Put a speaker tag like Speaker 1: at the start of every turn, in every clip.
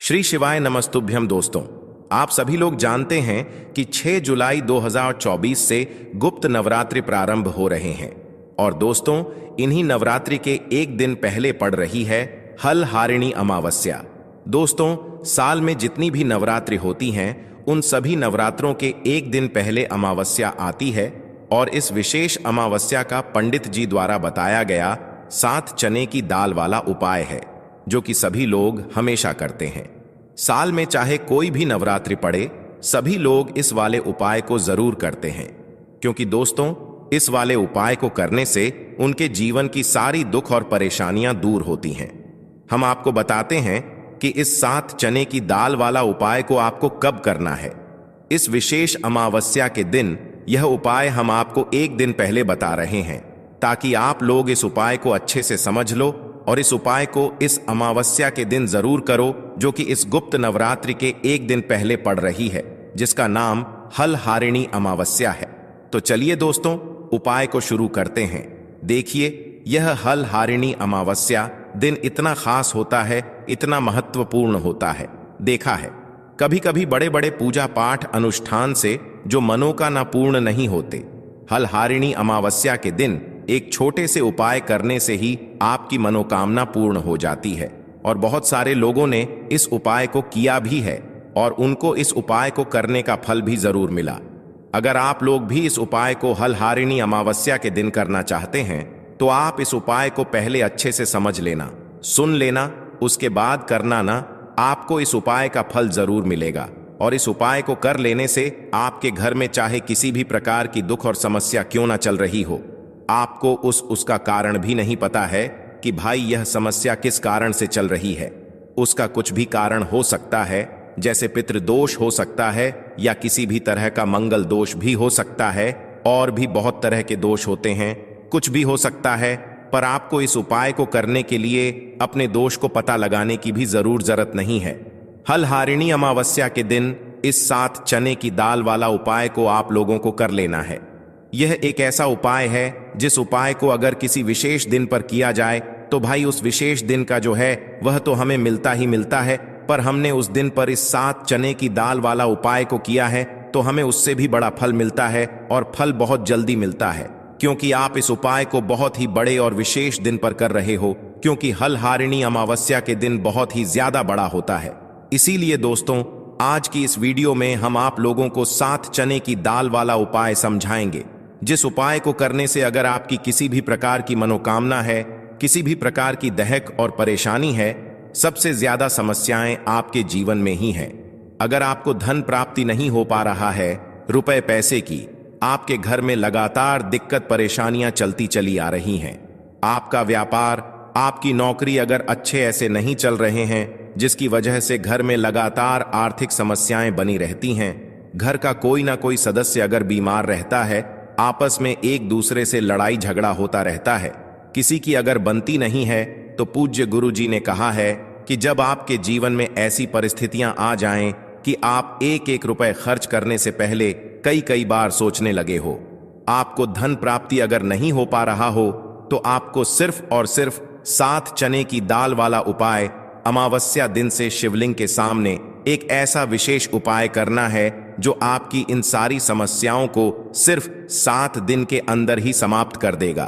Speaker 1: श्री शिवाय नमस्तुभ्यम दोस्तों। आप सभी लोग जानते हैं कि 6 जुलाई 2024 से गुप्त नवरात्रि प्रारंभ हो रहे हैं और दोस्तों इन्हीं नवरात्रि के एक दिन पहले पड़ रही है हलहारिणी अमावस्या। दोस्तों साल में जितनी भी नवरात्रि होती हैं उन सभी नवरात्रों के एक दिन पहले अमावस्या आती है और इस विशेष अमावस्या का पंडित जी द्वारा बताया गया 7 चने की दाल वाला उपाय है जो कि सभी लोग हमेशा करते हैं। साल में चाहे कोई भी नवरात्रि पड़े सभी लोग इस वाले उपाय को जरूर करते हैं, क्योंकि दोस्तों इस वाले उपाय को करने से उनके जीवन की सारी दुख और परेशानियां दूर होती हैं। हम आपको बताते हैं कि इस 7 चने की दाल वाला उपाय को आपको कब करना है। इस विशेष अमावस्या के दिन यह उपाय हम आपको एक दिन पहले बता रहे हैं ताकि आप लोग इस उपाय को अच्छे से समझ लो और इस उपाय को इस अमावस्या के दिन जरूर करो जो कि इस गुप्त नवरात्रि के एक दिन पहले पड़ रही है, जिसका नाम हलहारिणी अमावस्या है। तो चलिए दोस्तों उपाय को शुरू करते हैं। देखिए यह हलहारिणी अमावस्या दिन इतना खास होता है, इतना महत्वपूर्ण होता है। देखा है कभी कभी बड़े बड़े पूजा पाठ अनुष्ठान से जो मनोकामना पूर्ण नहीं होते, हलहारिणी अमावस्या के दिन एक छोटे से उपाय करने से ही आपकी मनोकामना पूर्ण हो जाती है। और बहुत सारे लोगों ने इस उपाय को किया भी है और उनको इस उपाय को करने का फल भी जरूर मिला। अगर आप लोग भी इस उपाय को हलहारिणी अमावस्या के दिन करना चाहते हैं तो आप इस उपाय को पहले अच्छे से समझ लेना, सुन लेना, उसके बाद करना ना। आपको इस उपाय का फल जरूर मिलेगा और इस उपाय को कर लेने से आपके घर में चाहे किसी भी प्रकार की दुख और समस्या क्यों ना चल रही हो, आपको उसका कारण भी नहीं पता है कि भाई यह समस्या किस कारण से चल रही है। उसका कुछ भी कारण हो सकता है, जैसे पितृदोष हो सकता है या किसी भी तरह का मंगल दोष भी हो सकता है, और भी बहुत तरह के दोष होते हैं, कुछ भी हो सकता है। पर आपको इस उपाय को करने के लिए अपने दोष को पता लगाने की भी जरूरत नहीं है। हलहारिणी अमावस्या के दिन इस 7 चने की दाल वाला उपाय को आप लोगों को कर लेना है। यह एक ऐसा उपाय है जिस उपाय को अगर किसी विशेष दिन पर किया जाए तो भाई उस विशेष दिन का जो है वह तो हमें मिलता ही मिलता है, पर हमने उस दिन पर इस 7 चने की दाल वाला उपाय को किया है तो हमें उससे भी बड़ा फल मिलता है और फल बहुत जल्दी मिलता है, क्योंकि आप इस उपाय को बहुत ही बड़े और विशेष दिन पर कर रहे हो, क्योंकि हलहारिणी अमावस्या के दिन बहुत ही ज्यादा बड़ा होता है। इसीलिए दोस्तों आज की इस वीडियो में हम आप लोगों को 7 चने की दाल वाला उपाय समझाएंगे, जिस उपाय को करने से अगर आपकी किसी भी प्रकार की मनोकामना है, किसी भी प्रकार की दहक और परेशानी है, सबसे ज्यादा समस्याएं आपके जीवन में ही हैं। अगर आपको धन प्राप्ति नहीं हो पा रहा है, रुपए पैसे की, आपके घर में लगातार दिक्कत परेशानियां चलती चली आ रही हैं, आपका व्यापार, आपकी नौकरी अगर अच्छे ऐसे नहीं चल रहे हैं जिसकी वजह से घर में लगातार आर्थिक समस्याएं बनी रहती हैं, घर का कोई ना कोई सदस्य अगर बीमार रहता है, आपस में एक दूसरे से लड़ाई झगड़ा होता रहता है, किसी की अगर बनती नहीं है, तो पूज्य गुरु जी ने कहा है कि जब आपके जीवन में ऐसी परिस्थितियां आ जाएं कि आप एक एक रुपए खर्च करने से पहले कई बार सोचने लगे हो, आपको धन प्राप्ति अगर नहीं हो पा रहा हो, तो आपको सिर्फ और सिर्फ 7 चने की दाल वाला उपाय अमावस्या दिन से शिवलिंग के सामने एक ऐसा विशेष उपाय करना है जो आपकी इन सारी समस्याओं को सिर्फ 7 दिन के अंदर ही समाप्त कर देगा।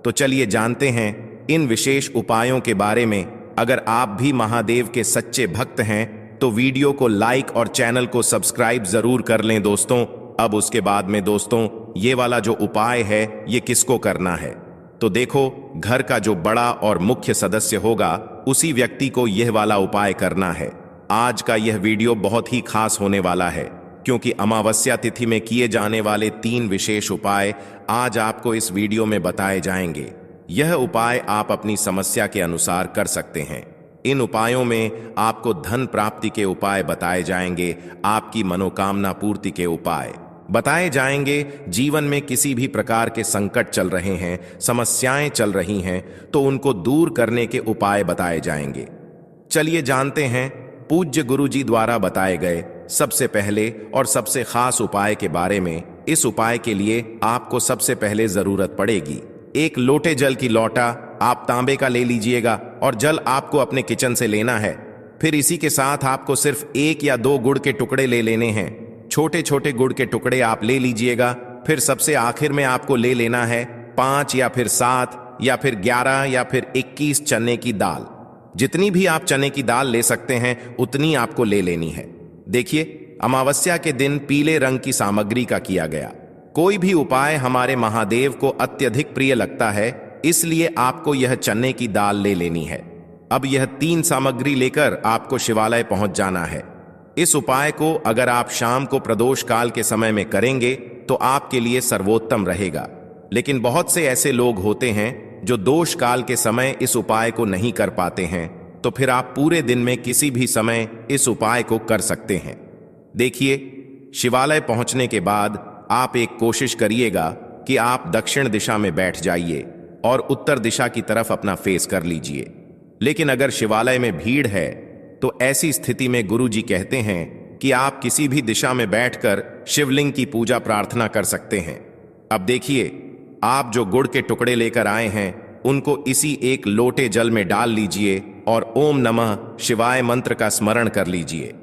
Speaker 1: तो चलिए जानते हैं इन विशेष उपायों के बारे में। अगर आप भी महादेव के सच्चे भक्त हैं तो वीडियो को लाइक और चैनल को सब्सक्राइब जरूर कर लें दोस्तों। अब उसके बाद में दोस्तों ये वाला जो उपाय है ये किसको करना है, तो देखो घर का जो बड़ा और मुख्य सदस्य होगा उसी व्यक्ति को यह वाला उपाय करना है। आज का यह वीडियो बहुत ही खास होने वाला है, क्योंकि अमावस्या तिथि में किए जाने वाले 3 विशेष उपाय आज आपको इस वीडियो में बताए जाएंगे। यह उपाय आप अपनी समस्या के अनुसार कर सकते हैं। इन उपायों में आपको धन प्राप्ति के उपाय बताए जाएंगे, आपकी मनोकामना पूर्ति के उपाय बताए जाएंगे। जीवन में किसी भी प्रकार के संकट चल रहे हैं, समस्याएं चल रही हैं, तो उनको दूर करने के उपाय बताए जाएंगे। चलिए जानते हैं पूज्य गुरु जी द्वारा बताए गए सबसे पहले और सबसे खास उपाय के बारे में। इस उपाय के लिए आपको सबसे पहले जरूरत पड़ेगी एक लोटे जल की। लोटा आप तांबे का ले लीजिएगा और जल आपको अपने किचन से लेना है। फिर इसी के साथ आपको सिर्फ 1 या 2 गुड़ के टुकड़े ले लेने हैं। छोटे छोटे गुड़ के टुकड़े आप ले लीजिएगा। फिर सबसे आखिर में आपको ले लेना है 5 या फिर 7 या फिर 11 या फिर 21 चने की दाल। जितनी भी आप चने की दाल ले सकते हैं उतनी आपको ले लेनी है। देखिए, अमावस्या के दिन पीले रंग की सामग्री का किया गया कोई भी उपाय हमारे महादेव को अत्यधिक प्रिय लगता है, इसलिए आपको यह चने की दाल ले लेनी है। अब यह 3 सामग्री लेकर आपको शिवालय पहुंच जाना है। इस उपाय को अगर आप शाम को प्रदोष काल के समय में करेंगे तो आपके लिए सर्वोत्तम रहेगा। लेकिन बहुत से ऐसे लोग होते हैं जो दोष काल के समय इस उपाय को नहीं कर पाते हैं, तो फिर आप पूरे दिन में किसी भी समय इस उपाय को कर सकते हैं। देखिए, शिवालय पहुंचने के बाद आप एक कोशिश करिएगा कि आप दक्षिण दिशा में बैठ जाइए और उत्तर दिशा की तरफ अपना फेस कर लीजिए। लेकिन अगर शिवालय में भीड़ है तो ऐसी स्थिति में गुरुजी कहते हैं कि आप किसी भी दिशा में बैठकर शिवलिंग की पूजा प्रार्थना कर सकते हैं। अब देखिए, आप जो गुड़ के टुकड़े लेकर आए हैं उनको इसी एक लोटे जल में डाल लीजिए और ओम नमः शिवाय मंत्र का स्मरण कर लीजिए।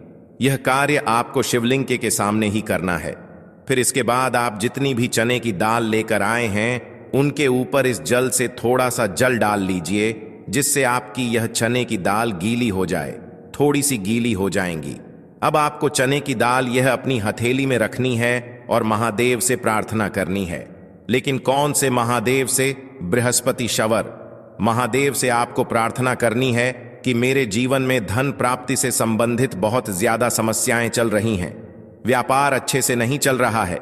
Speaker 1: यह कार्य आपको शिवलिंग के सामने ही करना है। फिर इसके बाद आप जितनी भी चने की दाल लेकर आए हैं उनके ऊपर इस जल से थोड़ा सा जल डाल लीजिए, जिससे आपकी यह चने की दाल गीली हो जाए, थोड़ी सी गीली हो जाएंगी। अब आपको चने की दाल यह अपनी हथेली में रखनी है और महादेव से प्रार्थना करनी है। लेकिन कौन से महादेव से? बृहस्पति शवर महादेव से आपको प्रार्थना करनी है कि मेरे जीवन में धन प्राप्ति से संबंधित बहुत ज्यादा समस्याएं चल रही हैं। व्यापार अच्छे से नहीं चल रहा है,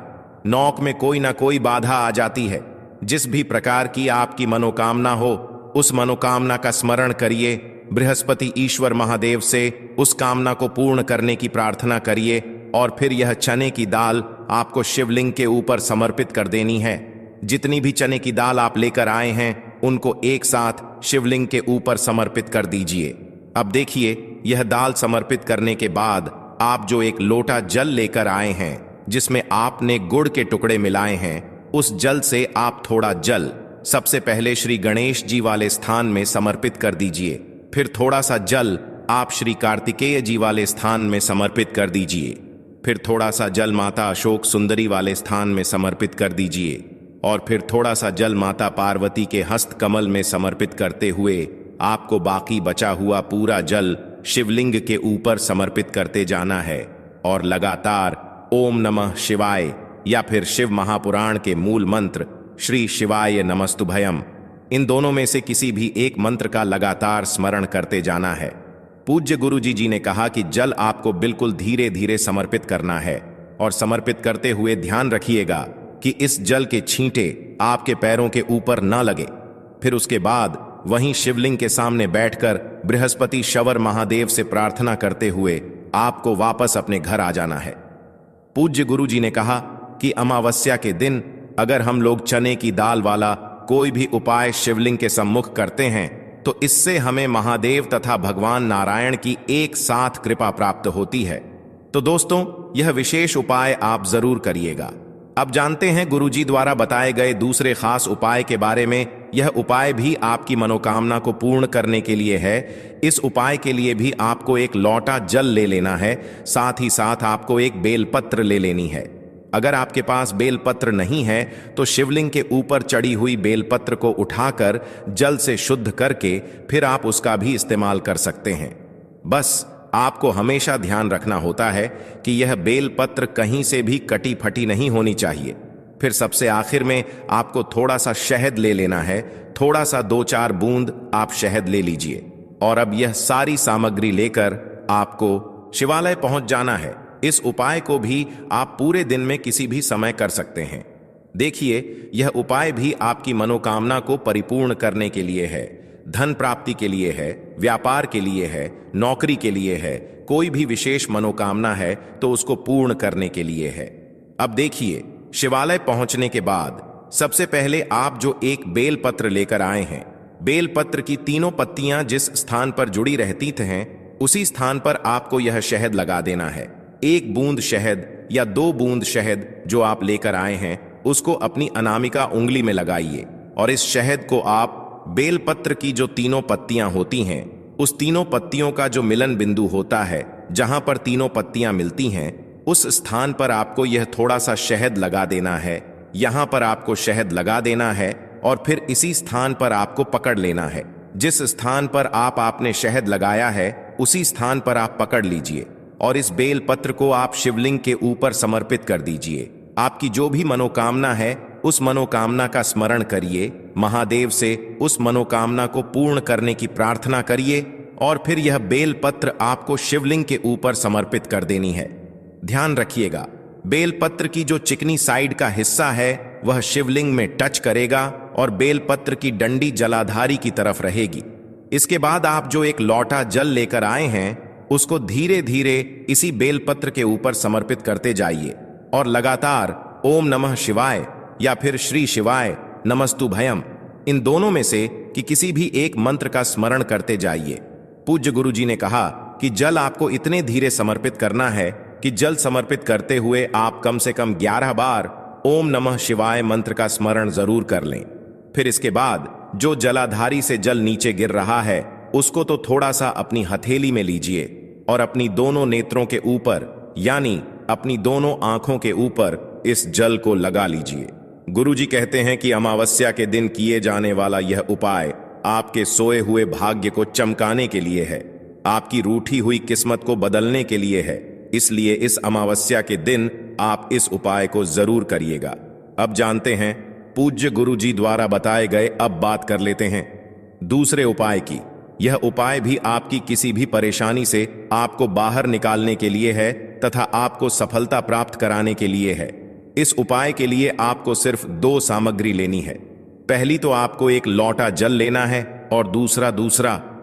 Speaker 1: नौक में कोई ना कोई बाधा आ जाती है। जिस भी प्रकार की आपकी मनोकामना हो उस मनोकामना का स्मरण करिए, बृहस्पति ईश्वर महादेव से उस कामना को पूर्ण करने की प्रार्थना करिए और फिर यह चने की दाल आपको शिवलिंग के ऊपर समर्पित कर देनी है। जितनी भी चने की दाल आप लेकर आए हैं उनको एक साथ शिवलिंग के ऊपर समर्पित कर दीजिए। अब देखिए, यह दाल समर्पित करने के बाद आप जो एक लोटा जल लेकर आए हैं जिसमें आपने गुड़ के टुकड़े मिलाए हैं, उस जल से आप थोड़ा जल सबसे पहले श्री गणेश जी वाले स्थान में समर्पित कर दीजिए। फिर थोड़ा सा जल आप श्री कार्तिकेय जी वाले स्थान में समर्पित कर दीजिए। फिर थोड़ा सा जल माता अशोक सुंदरी वाले स्थान में समर्पित कर दीजिए और फिर थोड़ा सा जल माता पार्वती के हस्त कमल में समर्पित करते हुए आपको बाकी बचा हुआ पूरा जल शिवलिंग के ऊपर समर्पित करते जाना है और लगातार ओम नमः शिवाय या फिर शिव महापुराण के मूल मंत्र श्री शिवाय नमस्तुभयम, इन दोनों में से किसी भी एक मंत्र का लगातार स्मरण करते जाना है। पूज्य गुरुजी जी ने कहा कि जल आपको बिल्कुल धीरे धीरे समर्पित करना है और समर्पित करते हुए ध्यान रखिएगा कि इस जल के छींटे आपके पैरों के ऊपर न लगे। फिर उसके बाद वहीं शिवलिंग के सामने बैठकर बृहस्पति शवर महादेव से प्रार्थना करते हुए आपको वापस अपने घर आ जाना है। पूज्य गुरुजी ने कहा कि अमावस्या के दिन अगर हम लोग चने की दाल वाला कोई भी उपाय शिवलिंग के सम्मुख करते हैं तो इससे हमें महादेव तथा भगवान नारायण की एक साथ कृपा प्राप्त होती है। तो दोस्तों, यह विशेष उपाय आप जरूर करिएगा। अब जानते हैं गुरुजी द्वारा बताए गए दूसरे खास उपाय के बारे में। यह उपाय भी आपकी मनोकामना को पूर्ण करने के लिए है। इस उपाय के लिए भी आपको एक लोटा जल ले लेना है, साथ ही साथ आपको एक बेलपत्र ले लेनी है। अगर आपके पास बेलपत्र नहीं है तो शिवलिंग के ऊपर चढ़ी हुई बेलपत्र को उठाकर जल से शुद्ध करके फिर आप उसका भी इस्तेमाल कर सकते हैं। बस आपको हमेशा ध्यान रखना होता है कि यह बेलपत्र कहीं से भी कटी फटी नहीं होनी चाहिए। फिर सबसे आखिर में आपको थोड़ा सा शहद ले लेना है, थोड़ा सा 2-4 बूंद आप शहद ले लीजिए और अब यह सारी सामग्री लेकर आपको शिवालय पहुंच जाना है। इस उपाय को भी आप पूरे दिन में किसी भी समय कर सकते हैं। देखिए, यह उपाय भी आपकी मनोकामना को परिपूर्ण करने के लिए है, धन प्राप्ति के लिए है, व्यापार के लिए है, नौकरी के लिए है, कोई भी विशेष मनोकामना है तो उसको पूर्ण करने के लिए है। अब देखिए, शिवालय पहुंचने के बाद सबसे पहले आप जो एक बेलपत्र लेकर आए हैं, बेलपत्र की तीनों पत्तियां जिस स्थान पर जुड़ी रहती हैं उसी स्थान पर आपको यह शहद लगा देना है। 1 बूंद शहद या 2 बूंद शहद जो आप लेकर आए हैं उसको अपनी अनामिका उंगली में लगाइए और इस शहद को आप बेलपत्र की जो तीनों पत्तियां होती हैं उस तीनों पत्तियों का जो मिलन बिंदु होता है, जहां पर तीनों पत्तियां मिलती हैं, उस स्थान पर आपको यह थोड़ा सा शहद लगा देना है। यहां पर आपको शहद लगा देना है और फिर इसी स्थान पर आपको पकड़ लेना है। जिस स्थान पर आपने शहद लगाया है उसी स्थान पर आप पकड़ लीजिए और इस बेल पत्र को आप शिवलिंग के ऊपर समर्पित कर दीजिए। आपकी जो भी मनोकामना है उस मनोकामना का स्मरण करिए, महादेव से उस मनोकामना को पूर्ण करने की प्रार्थना करिए और फिर यह बेल पत्र आपको शिवलिंग के ऊपर समर्पित कर देनी है। ध्यान रखिएगा, बेल पत्र की जो चिकनी साइड का हिस्सा है वह शिवलिंग में टच करेगा और बेल पत्र की डंडी जलाधारी की तरफ रहेगी। इसके बाद आप जो एक लौटा जल लेकर आए हैं उसको धीरे धीरे इसी बेल पत्र के ऊपर समर्पित करते जाइए और लगातार ओम नमः शिवाय या फिर श्री शिवाय नमस्तु भयम, इन दोनों में से किसी भी एक मंत्र का स्मरण करते जाइए। पूज्य गुरुजी ने कहा कि जल आपको इतने धीरे समर्पित करना है कि जल समर्पित करते हुए आप कम से कम 11 बार ओम नमः शिवाय मंत्र का स्मरण जरूर कर लें। फिर इसके बाद जो जलाधारी से जल नीचे गिर रहा है उसको तो थोड़ा सा अपनी हथेली में लीजिए और अपनी दोनों नेत्रों के ऊपर यानी अपनी दोनों आंखों के ऊपर इस जल को लगा लीजिए। गुरुजी कहते हैं कि अमावस्या के दिन किए जाने वाला यह उपाय आपके सोए हुए भाग्य को चमकाने के लिए है, आपकी रूठी हुई किस्मत को बदलने के लिए है। इसलिए इस अमावस्या के दिन आप इस उपाय को जरूर करिएगा। अब जानते हैं पूज्य गुरुजी द्वारा बताए गए, अब बात कर लेते हैं दूसरे उपाय की। यह उपाय भी आपकी किसी भी परेशानी से आपको बाहर निकालने के लिए है तथा आपको सफलता प्राप्त कराने के लिए है। इस उपाय के लिए आपको सिर्फ 2 सामग्री लेनी है। पहली तो आपको एक लौटा जल लेना है और दूसरा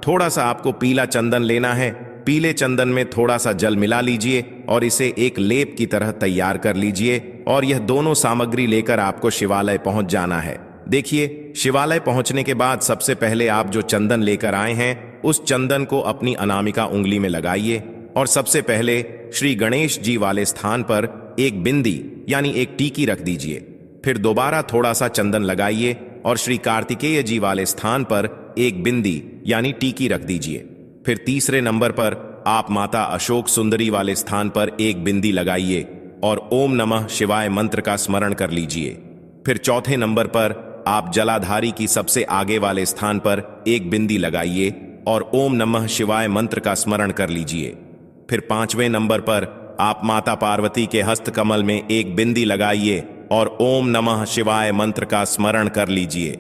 Speaker 1: थोड़ा सा आपको पीला चंदन लेना है। पीले चंदन में थोड़ा सा जल मिला लीजिए और इसे एक लेप की तरह तैयार कर लीजिए और यह दोनों सामग्री लेकर आपको शिवालय पहुंच जाना है। देखिए, शिवालय पहुंचने के बाद सबसे पहले आप जो चंदन लेकर आए हैं उस चंदन को अपनी अनामिका उंगली में लगाइए और सबसे पहले श्री गणेश जी वाले स्थान पर एक बिंदी यानी एक टीकी रख दीजिए। फिर दोबारा थोड़ा सा चंदन लगाइए और श्री कार्तिकेय जी वाले स्थान पर एक बिंदी यानी टीकी रख दीजिए। फिर तीसरे नंबर पर आप माता अशोक सुंदरी वाले स्थान पर एक बिंदी लगाइए और ओम नमः शिवाय मंत्र का स्मरण कर लीजिए। फिर चौथे नंबर पर आप जलाधारी की सबसे आगे वाले स्थान पर एक बिंदी लगाइए और ओम नमः शिवाय मंत्र का स्मरण कर लीजिए। फिर 5वें नंबर पर आप माता पार्वती के हस्त कमल में एक बिंदी लगाइए और ओम नमः शिवाय मंत्र का स्मरण कर लीजिए।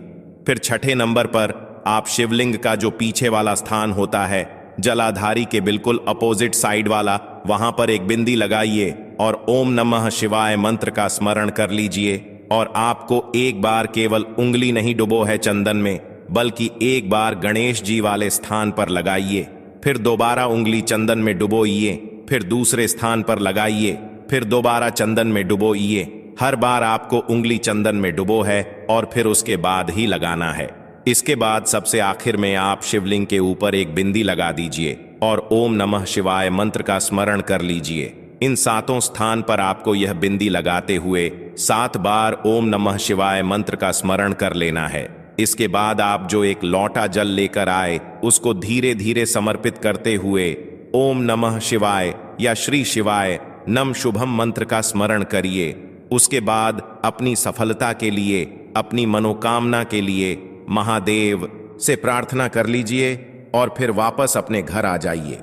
Speaker 1: फिर 6ठे नंबर पर आप शिवलिंग का जो पीछे वाला स्थान होता है, जलाधारी के बिल्कुल अपोजिट साइड वाला, वहां पर एक बिंदी लगाइए और ओम नमः शिवाय मंत्र का स्मरण कर लीजिए। और आपको एक बार केवल उंगली नहीं डुबो है चंदन में, बल्कि एक बार गणेश जी वाले स्थान पर लगाइए। फिर दोबारा उंगली चंदन में डुबोइए, फिर दूसरे स्थान पर लगाइए, फिर दोबारा चंदन में डुबोइए। हर बार आपको उंगली चंदन में डुबो है और फिर उसके बाद ही लगाना है। इसके बाद सबसे आखिर में आप शिवलिंग के ऊपर एक बिंदी लगा दीजिए और ओम नमः शिवाय मंत्र का स्मरण कर लीजिए। इन 7 स्थान पर आपको यह बिंदी लगाते हुए 7 बार ओम नमः शिवाय मंत्र का स्मरण कर लेना है। इसके बाद आप जो एक लौटा जल लेकर आए उसको धीरे धीरे समर्पित करते हुए ओम नमः शिवाय या श्री शिवाय नम शुभम मंत्र का स्मरण करिए। उसके बाद अपनी सफलता के लिए, अपनी मनोकामना के लिए महादेव से प्रार्थना कर लीजिए और फिर वापस अपने घर आ जाइए।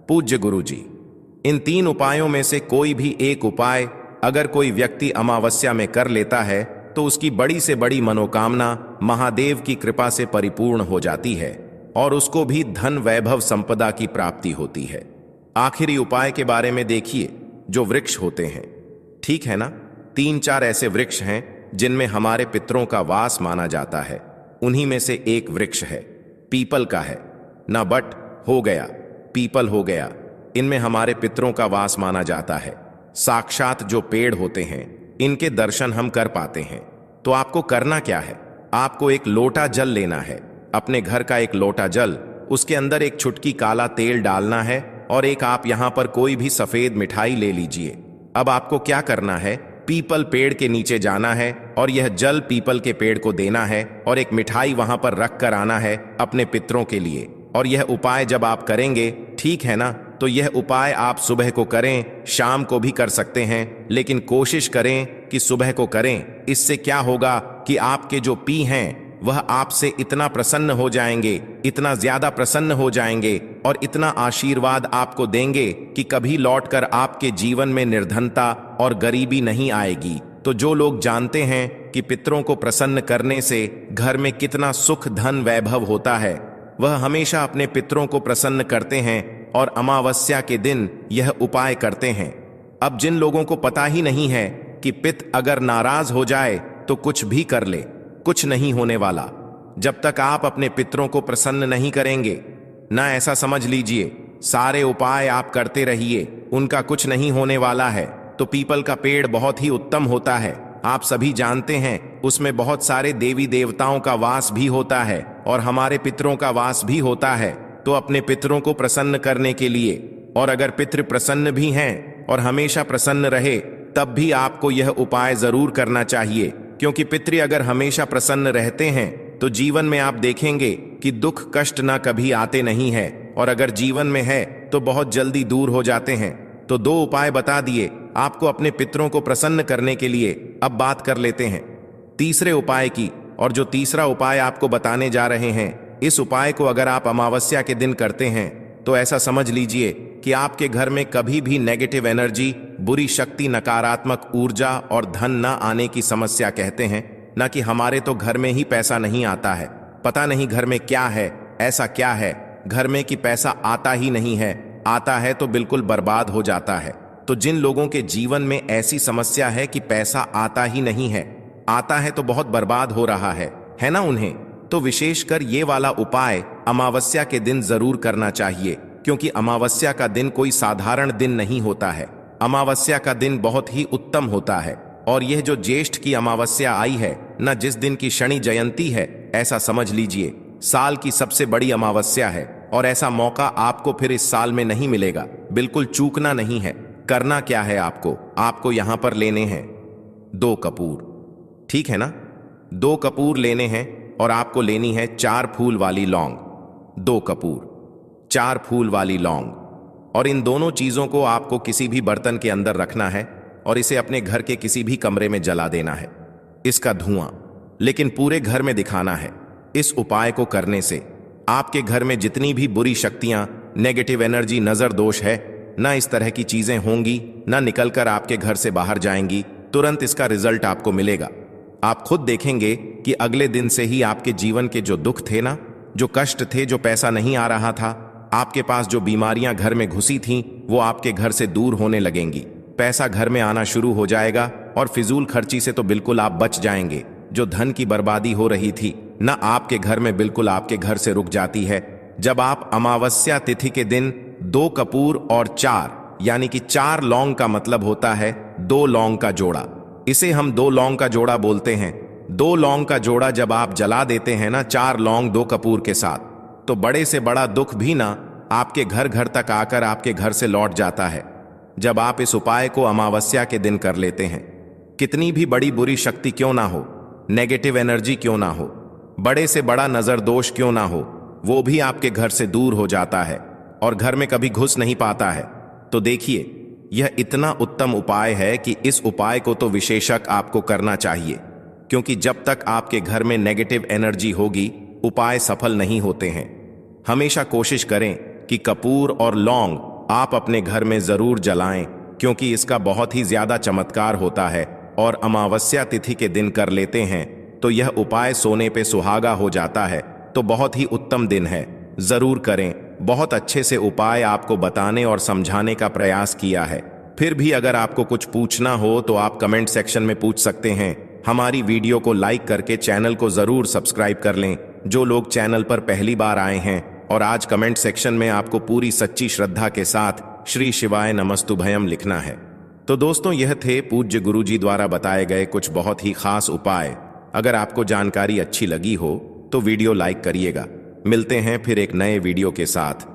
Speaker 1: पूज्य गुरुजी, इन 3 उपायों में से कोई भी एक उपाय अगर कोई व्यक्ति अमावस्या में कर लेता है तो उसकी बड़ी से बड़ी मनोकामना महादेव की कृपा से परिपूर्ण हो जाती है और उसको भी धन वैभव संपदा की प्राप्ति होती है। आखिरी उपाय के बारे में देखिए, जो वृक्ष होते हैं, ठीक है ना, 3-4 ऐसे वृक्ष हैं जिनमें हमारे पितरों का वास माना जाता है। उन्हीं में से एक वृक्ष है, पीपल का है ना। बट हो गया, पीपल हो गया, इनमें हमारे पितरों का वास माना जाता है। साक्षात जो पेड़ होते हैं इनके दर्शन हम कर पाते हैं। तो आपको करना क्या है, आपको एक लोटा जल लेना है, अपने घर का एक लोटा जल, उसके अंदर एक चुटकी काला तेल डालना है और एक आप यहां पर कोई भी सफेद मिठाई ले लीजिए। अब आपको क्या करना है, पीपल पेड़ के नीचे जाना है और यह जल पीपल के पेड़ को देना है और एक मिठाई वहां पर रख कर आना है अपने पितरों के लिए। और यह उपाय जब आप करेंगे, ठीक है ना, तो यह उपाय आप सुबह को करें, शाम को भी कर सकते हैं, लेकिन कोशिश करें कि सुबह को करें। इससे क्या होगा कि आपके जो पी हैं वह आपसे इतना प्रसन्न हो जाएंगे, इतना ज्यादा प्रसन्न हो जाएंगे और इतना आशीर्वाद आपको देंगे कि कभी लौटकर आपके जीवन में निर्धनता और गरीबी नहीं आएगी। तो जो लोग जानते हैं कि पितरों को प्रसन्न करने से घर में कितना सुख धन वैभव होता है, वह हमेशा अपने पितरों को प्रसन्न करते हैं और अमावस्या के दिन यह उपाय करते हैं। अब जिन लोगों को पता ही नहीं है कि पित अगर नाराज हो जाए तो कुछ भी कर ले, कुछ नहीं होने वाला। जब तक आप अपने पितरों को प्रसन्न नहीं करेंगे ना, ऐसा समझ लीजिए, सारे उपाय आप करते रहिए, उनका कुछ नहीं होने वाला है। तो पीपल का पेड़ बहुत ही उत्तम होता है, आप सभी जानते हैं, उसमें बहुत सारे देवी देवताओं का वास भी होता है और हमारे पितरों का वास भी होता है। तो अपने पितरों को प्रसन्न करने के लिए, और अगर पितृ प्रसन्न भी हैं और हमेशा प्रसन्न रहे, तब भी आपको यह उपाय जरूर करना चाहिए। क्योंकि पितृ अगर हमेशा प्रसन्न रहते हैं तो जीवन में आप देखेंगे कि दुख कष्ट ना कभी आते नहीं है, और अगर जीवन में है तो बहुत जल्दी दूर हो जाते हैं। तो 2 उपाय बता दिए आपको अपने पितरों को प्रसन्न करने के लिए। अब बात कर लेते हैं तीसरे उपाय की, और जो तीसरा उपाय आपको बताने जा रहे हैं, इस उपाय को अगर आप अमावस्या के दिन करते हैं तो ऐसा समझ लीजिए कि आपके घर में कभी भी नेगेटिव एनर्जी, बुरी शक्ति, नकारात्मक ऊर्जा और धन न आने की समस्या कहते हैं ना, कि हमारे तो घर में ही पैसा नहीं आता है, पता नहीं घर में क्या है, ऐसा क्या है घर में कि पैसा आता ही नहीं है, आता है तो बिल्कुल बर्बाद हो जाता है। तो जिन लोगों के जीवन में ऐसी समस्या है कि पैसा आता ही नहीं है, आता है तो बहुत बर्बाद हो रहा है ना उन्हें, तो विशेषकर ये वाला उपाय अमावस्या के दिन जरूर करना चाहिए। क्योंकि अमावस्या का दिन कोई साधारण दिन नहीं होता है, अमावस्या का दिन बहुत ही उत्तम होता है। और यह जो ज्येष्ठ की अमावस्या आई है न, जिस दिन की शनि जयंती है, ऐसा समझ लीजिए साल की सबसे बड़ी अमावस्या है, और ऐसा मौका आपको फिर इस साल में नहीं मिलेगा, बिल्कुल चूकना नहीं है। करना क्या है आपको यहां पर लेने हैं 2 कपूर, ठीक है ना, 2 कपूर लेने हैं, और आपको लेनी है 4 फूल वाली लौंग। 2 कपूर, 4 फूल वाली लौंग, और इन दोनों चीजों को आपको किसी भी बर्तन के अंदर रखना है और इसे अपने घर के किसी भी कमरे में जला देना है। इसका धुआं लेकिन पूरे घर में दिखाना है। इस उपाय को करने से आपके घर में जितनी भी बुरी शक्तियां, नेगेटिव एनर्जी, नजर दोष है ना, इस तरह की चीजें होंगी ना, निकलकर आपके घर से बाहर जाएंगी। तुरंत इसका रिजल्ट आपको मिलेगा। आप खुद देखेंगे कि अगले दिन से ही आपके जीवन के जो दुख थे ना, जो कष्ट थे, जो पैसा नहीं आ रहा था, आपके पास जो बीमारियां घर में घुसी थीं, वो आपके घर से दूर होने लगेंगी। पैसा घर में आना शुरू हो जाएगा और फिजूल खर्ची से तो बिल्कुल आप बच जाएंगे। जो धन की बर्बादी हो रही थी ना, आपके घर में बिल्कुल आपके घर से रुक जाती है। जब आप अमावस्या तिथि के दिन 2 कपूर और 4, यानी कि 4 लौंग का मतलब होता है 2 लौंग का जोड़ा, इसे हम 2 लौंग का जोड़ा बोलते हैं। 2 लौंग का जोड़ा जब आप जला देते हैं ना, 4 लौंग 2 कपूर के साथ, तो बड़े से बड़ा दुख भी ना आपके घर घर तक आकर आपके घर से लौट जाता है। जब आप इस उपाय को अमावस्या के दिन कर लेते हैं, कितनी भी बड़ी बुरी शक्ति क्यों ना हो, नेगेटिव एनर्जी क्यों ना हो, बड़े से बड़ा नजर दोष क्यों ना हो, वो भी आपके घर से दूर हो जाता है और घर में कभी घुस नहीं पाता है। तो देखिए, यह इतना उत्तम उपाय है कि इस उपाय को तो विशेषक आपको करना चाहिए। क्योंकि जब तक आपके घर में नेगेटिव एनर्जी होगी, उपाय सफल नहीं होते हैं। हमेशा कोशिश करें कि कपूर और लौंग आप अपने घर में जरूर जलाएं, क्योंकि इसका बहुत ही ज्यादा चमत्कार होता है। और अमावस्या तिथि के दिन कर लेते हैं तो यह उपाय सोने पे सुहागा हो जाता है। तो बहुत ही उत्तम दिन है, जरूर करें। बहुत अच्छे से उपाय आपको बताने और समझाने का प्रयास किया है। फिर भी अगर आपको कुछ पूछना हो तो आप कमेंट सेक्शन में पूछ सकते हैं। हमारी वीडियो को लाइक करके चैनल को जरूर सब्सक्राइब कर लें, जो लोग चैनल पर पहली बार आए हैं। और आज कमेंट सेक्शन में आपको पूरी सच्ची श्रद्धा के साथ श्री शिवाय नमस्तुभयम लिखना है। तो दोस्तों, यह थे पूज्य गुरुजी द्वारा बताए गए कुछ बहुत ही खास उपाय। अगर आपको जानकारी अच्छी लगी हो तो वीडियो लाइक करिएगा। मिलते हैं फिर एक नए वीडियो के साथ।